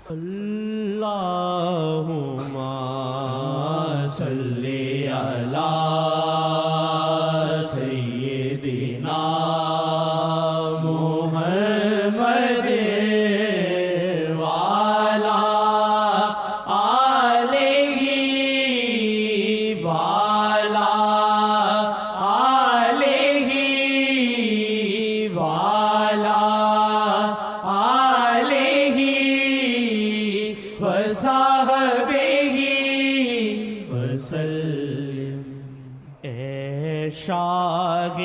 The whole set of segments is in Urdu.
اللہم صلی علی سیدنا محمد وعلی آلہ وعلی آلہ وعلی آلہ وصحبہ وسلم۔ اے شاہ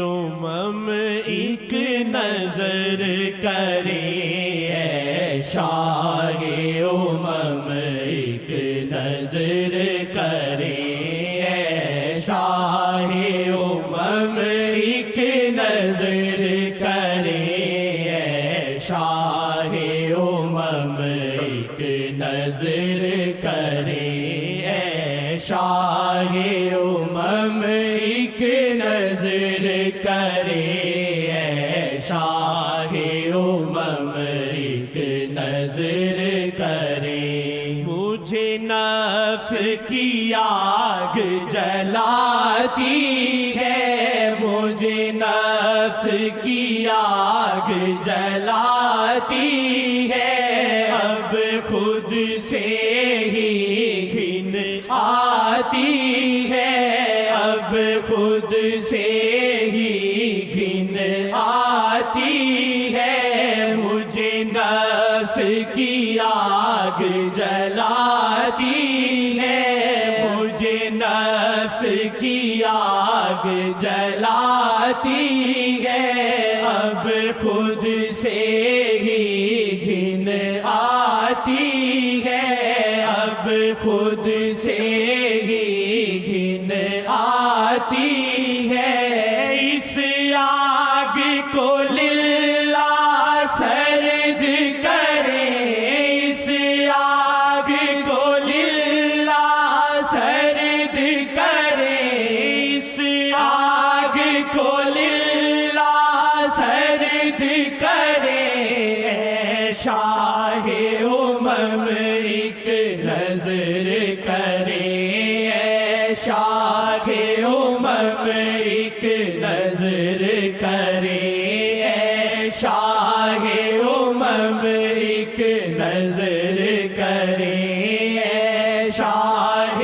امم ایک نظر کرے، اے شاہ امم ایک نظر کرے، اے شاہ امم ایک نظر کرے، اے شاہ امم ایک نظر کرے، اے شاہ امم ایک نظر کرے، اے شاہ امم ایک نظر کرے۔ مجھے نفس کی آگ جلاتی ہے، مجھے نفس کی آگ جلاتی ہے، اب خود سے ہی گھن آتی ہے، اب خود سے ہی گھن آتی ہے، مجھے نفس کی آگ جلاتی ہے، مجھے نفس کی آگ جلاتی ہے، اب خود سے ہی گھن آتی ہے، اب خود سے ہی گھن آتی ہے۔ اس آگ کو للہ سرد کرے، اس آگ کو للہ سرد کرے، اس آگ کو للہ سرد کرے، اے شاہ امم ایک نظر کرے، اے شاہ امم ایک نظر کرے، اے شاہ امم ایک نظر کرے، اے شاہ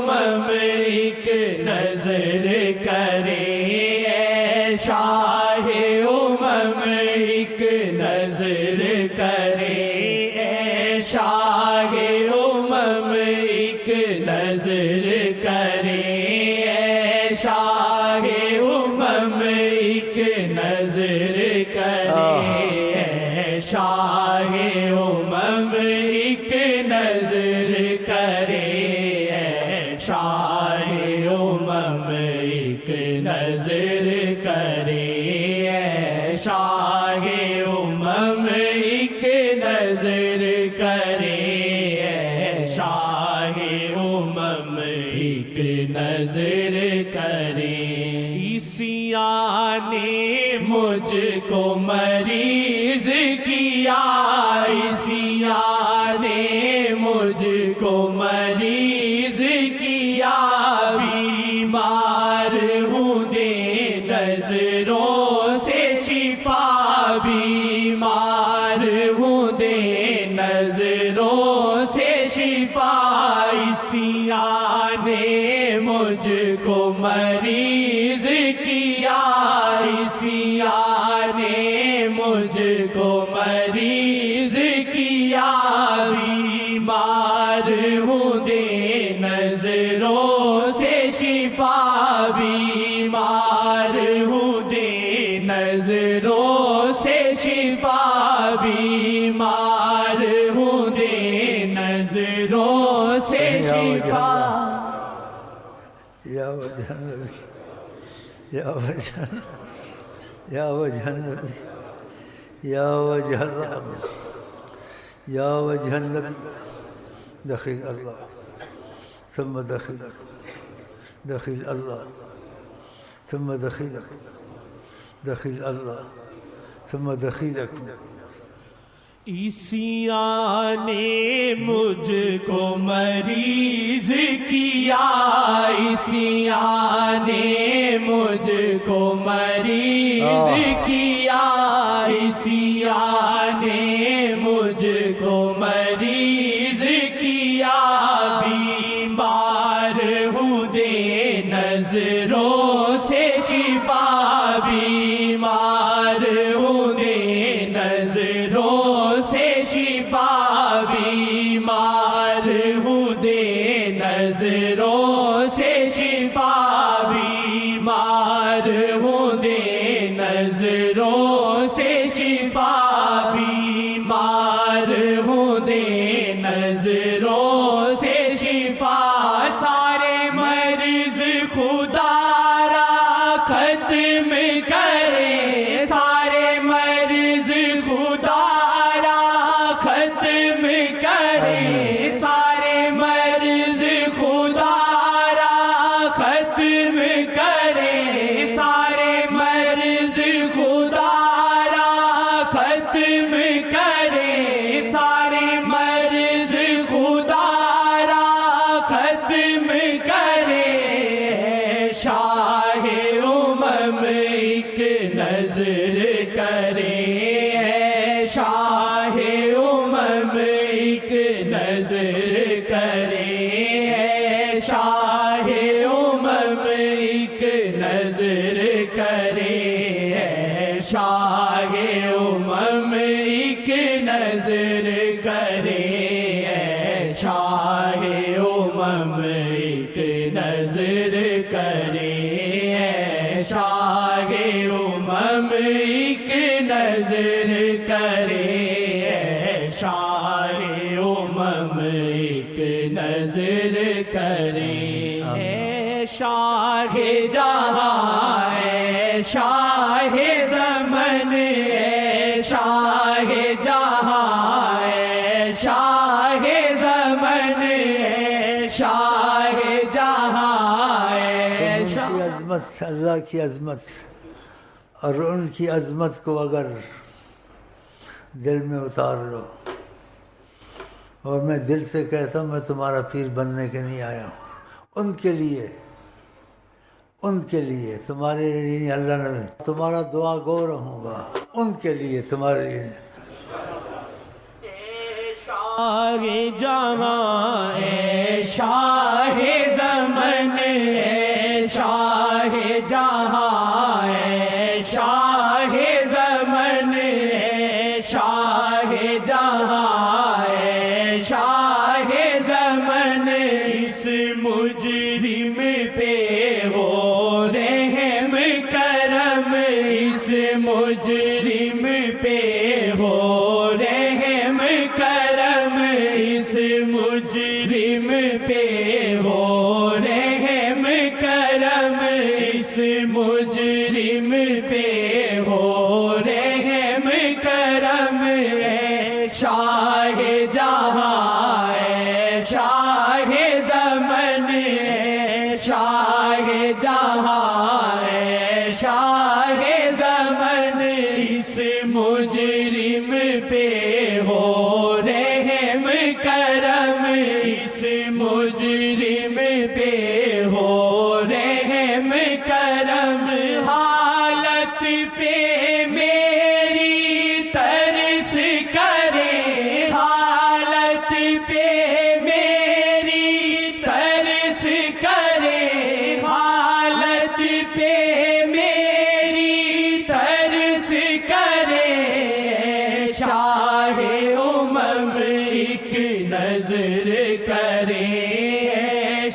امم ایک نظر کرے، اے شاہ امم ایک نظر کرے، اے شاہ امم ایک نظر کرے، اے شاہ امم ایک نظر کرے، اے شاہ امم ایک نظر کرے، اے شاہ امم ایک نظر کرے، اے شاہ امم ایک نظر کرے، اے شاہ امم ایک نظر کرے۔ عیسیٰ نے مجھ کو مریض کیا، عیسیٰ نے مجھ کو مریض کیا، بیمار ہوں دے نظروں سے شفا، بیمار ہوں دے نظروں سے شفا، عیسیٰ نے مجھ کو مریض کیا، عیسیٰ نے مجھ کو مریض کیا، بیمار ہوں دے نظروں سے شفا، بیمار ہوں دے نظروں سے شفا، بیمار ہوں دے نظروں سے شفا۔ یا وجہ النبی، یا وجہ یا وجہ النبی، یا وجہ اللہ، یا وجہ النبی، دخل اللہ ثم دخلك، دخل اللہ ثم دخلك، دخل اللہ ثم دخلك، عیسیٰ نے مجھ کو مریض کیا، عیسیٰ نے مجھ کو مریض کیا، عیسیٰ نے مجھ کو مریض کیا، بیمار ہوں دے نظروں سے شفا، بیمار ہوں دے نظروں سے شفا، بیمار ہوں دے نظروں سے شفا، بیمار ہوں دے نظروں سے شفا، بیمار ہوں دے نظروں سے شفا، سارے مرض خدا را ختم کرے، سارے مرض خدا را ختم کرے، سارے مرض خدا را ختم کرے، سارے مرض خدا را ختم کرے، سارے مرض خدا را ختم کرے، شاہ امم ایک نظر کرے، شاہ امم ایک نظر کرے، شاہ امم ایک نظر کرے، شاہ امم ایک نظر کرے، شاہ امم ایک نظر کرے، شاہ امم ایک نظر کرے، شاہ امم ایک نظر کرے، شاہ جہاں ہے، شاہ زمن ہے، شاہ جہاں ہے، شاہ زمن ہے، شاہ جہاں ہے، ان کی عظمت، اللہ کی عظمت اور ان کی عظمت کو اگر دل میں اتار لو، اور میں دل سے کہتا ہوں میں تمہارا پیر بننے کے نہیں آیا ہوں، ان کے لیے، ان کے لیے، تمہارے لیے اللہ نے، تمہارا دعا گو رہوں گا ان کے لیے، تمہارے لیے۔ شاہ جہاں ہے، شاہ زمن ہے، شاہ جہاں ہے، شاہ زمن ہے، شاہ جہاں ہے، شاہ زمن، اس مجرم پہ ہو رحم کرم، اس مجرم پہ ہو رحم کرم، اس مجرم پہ ہو رحم کرم، اس مجرم پہ ہو رحم کرم، شاہ جہاں ہے، شاہ زمن ہے، شاہ جہاں ہے، شاہ زمن، اس مجرم پہ ہو رحم کرم، اس مجرم پہ ہو رحم کرم، حالت پہ میری ترس کرے، حالت پہ میری ترس کرے، حالت پہ میری ترس کرے، شاہ امم ایک نظر کرے،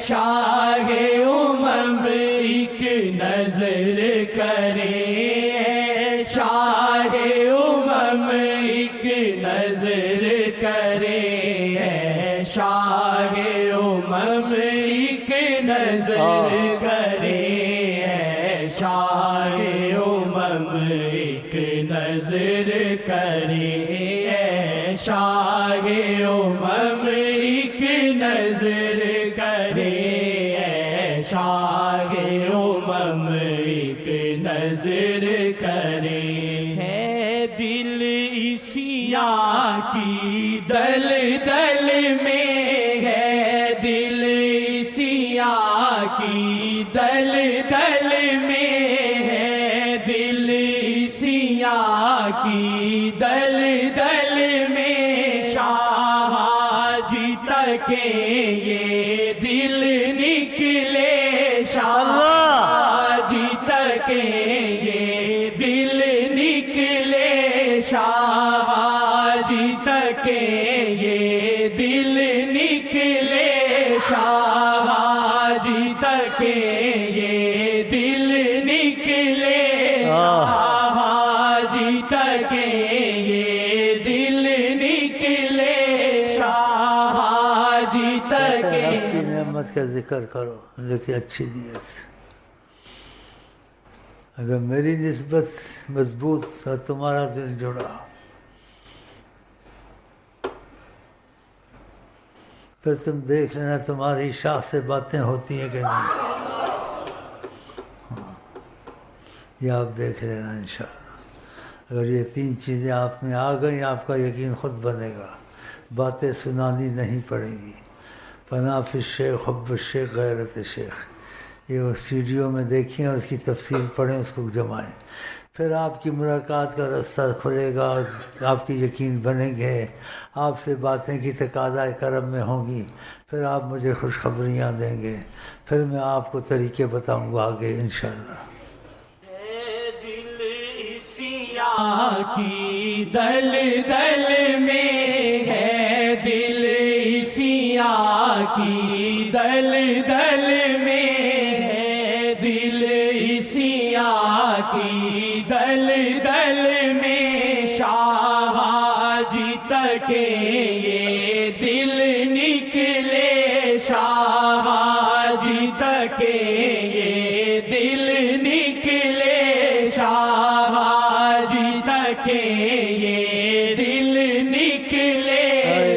شاہ امم ایک نظر کرے، شاہ امم ایک نظر کرے، شاہ امم ایک نظر کرے، شاہ امم ایک نظر کرے، شاہ امم ایک نظر کرے، شاہ امم ایک نظر کرے، ہے دل عیسیٰ کی دلدل میں ہے دل، سیاہ کی دلدل میں ہے دل، سیاہ کی دلدل میں شاہ جی تکے یہ دل نکلے، شاہ جی تکے یہ دل نکلے، شاہ جی تکے یہ دل نکلے، شاہ جی تکے یہ دل نکلے، شاہ جی تکے یہ دل نکلے، شاہ جی تکے۔ رب کی نعمت کا ذکر کرو لیکن اچھی نیت سے۔ اگر میری نسبت مضبوط اور تمہارا دل جڑا پھر تم دیکھ لینا تمہاری شاخ سے باتیں ہوتی ہیں کہ نہیں، یہ آپ دیکھ لینا انشاءاللہ۔ اگر یہ تین چیزیں آپ میں آ گئیں آپ کا یقین خود بنے گا، باتیں سنانی نہیں پڑے گی۔ فنا فی الشیخ حب الشیخ غیرت شیخ، یہ سیڈیوں میں دیکھیں اور اس کی تفصیل پڑھیں، اس کو جمائیں، پھر آپ کی ملاقات کا رستہ کھلے گا، آپ کی یقین بنیں گے، آپ سے باتیں کی تقاضۂ کرم میں ہوں گی، پھر آپ مجھے خوشخبریاں دیں گے، پھر میں آپ کو طریقے بتاؤں گا آگے انشاءاللہ۔ کی دلدل میں ہے دل، سیاہ کی دلدل میں ہے دل، سیاہ کی دلدل میں شاہ جی تکے یہ دل نکلے، شاہ جی تکے یہ دل نکلے، شاہ جی تکے یہ دل نکلے،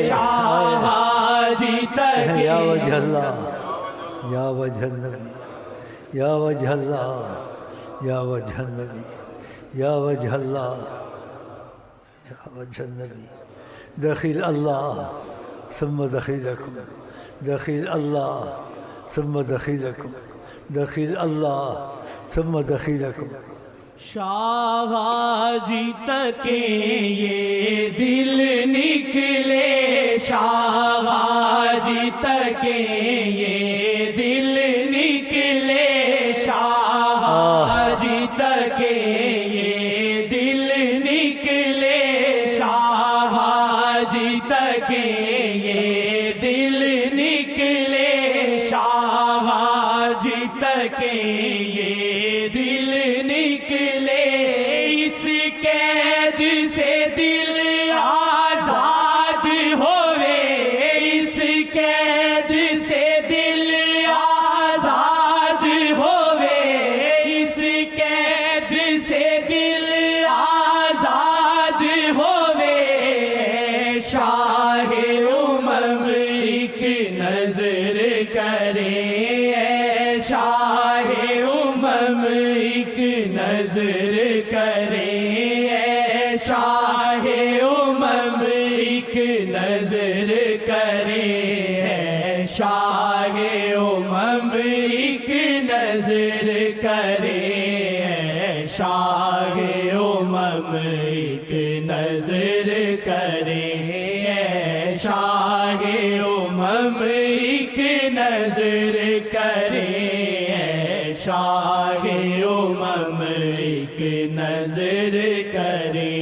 شاہ جی تکے۔ یا وجہ اللہ، یا وجہ النبی، یا وجہ اللہ، یا وجہ النبی، یا وجہ اللہ، یا وجہ النبی۔ دخیل اللہ ثم دخیلکم، دخیل اللہ ثم دخیلکم، دخیل اللہ ثم دخیلکم۔ شاہ جی تکے یہ دل نکلے، شاہ جی تکے یہ دل نکلے، شاہ جی تکے یہ دل نکلے، شاہ جی تکے یہ دل نکلے، شاہ جی تکے یہ دل نکلے، اس قید سے دل آزاد ہوئے، اس قید سے دل آزاد ہوئے، اس قید سے دل آزاد ہوئے، شاہ امم ایک نظر کرے، شاہ امم ایک نظر کرے، شاہ امم ایک نظر کرے، شاہ امم ایک نظر کرے، شاہ امم ایک نظر کرے، شاہ امم ایک نظر کرے، شاہ امم ایک نظر کرے۔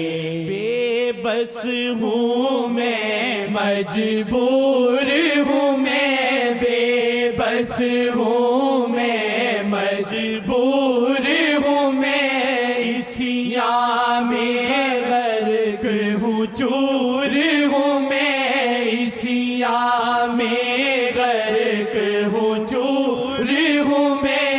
بے بس ہوں میں، مجبور ہوں میں، بے بس ہوں میں، مجبور ہوں میں، اسیاں میں غرق ہوں، چور ہوں میں، اسیاں میں غرق ہوں، چور ہوں میں،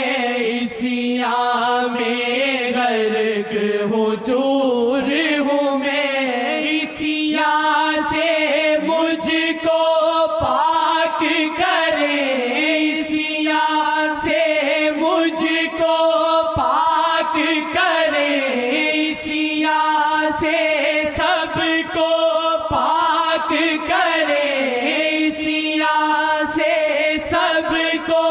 اسیاں میں غرق ہوں، چور ہوں میں، اسیاں سے مجھ کو پاک کرے، اسیاں سے مجھ کو پاک کرے، اسیاں سے سب کو پاک پاک کرے سیاہ سے سب کو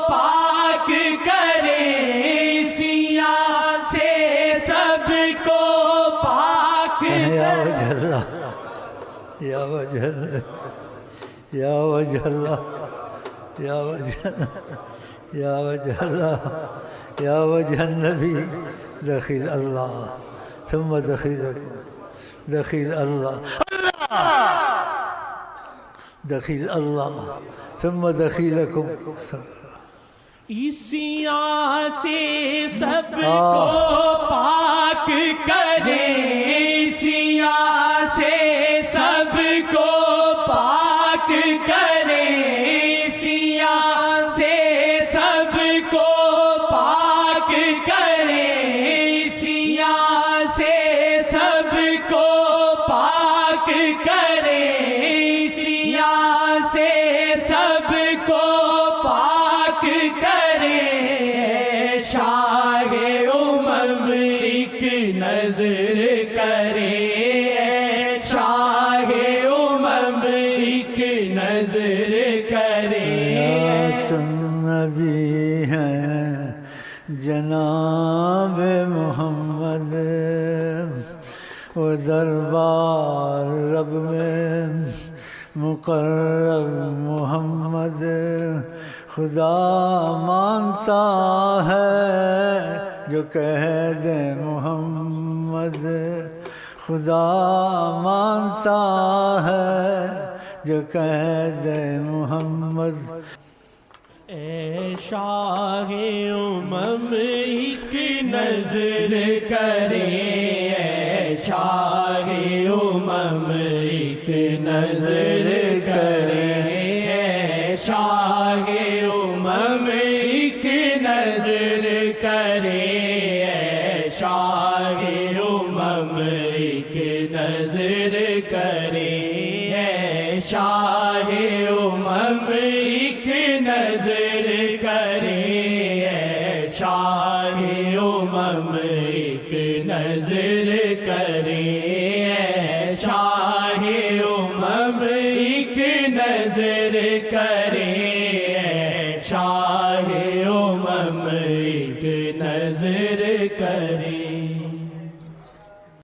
پاک کرے سیاہ سے سب کو پاک کرے یا وجہ اللہ یا وجہ اللہ یا وجہ اللہ یا وجہ اللہ یا وجہ النبی دخیل اللہ ثم دخیل اللہ دخیل اللہ ثم دخیلکم سیاہ سے سب کو پاک کرے سیاہ سے سب کو پاک کرے سیاہ سے سب کو پاک کرے سیاہ سے سب کو پاک کرے سیاہ سے سب کو پاک کرے شاہ امم ایک نظر کرے شاہ امم ایک نظر کرے تم نبی ہیں جناب محمد وہ دربار رب میں مقرب محمد خدا مانتا ہے جو کہہ دے محمد خدا مانتا ہے جو کہہ دے محمد اے شاہ امم ایک نظر کرے اے شاہ امم ایک نظر کرے اے شاہ امم ایک نظر کرے اے شاہ امم ایک نظر کرے اے شاہ امم ایک نظر کرے اے شاہ امم ایک نظر کرے اے شاہ امم ایک نظر کرے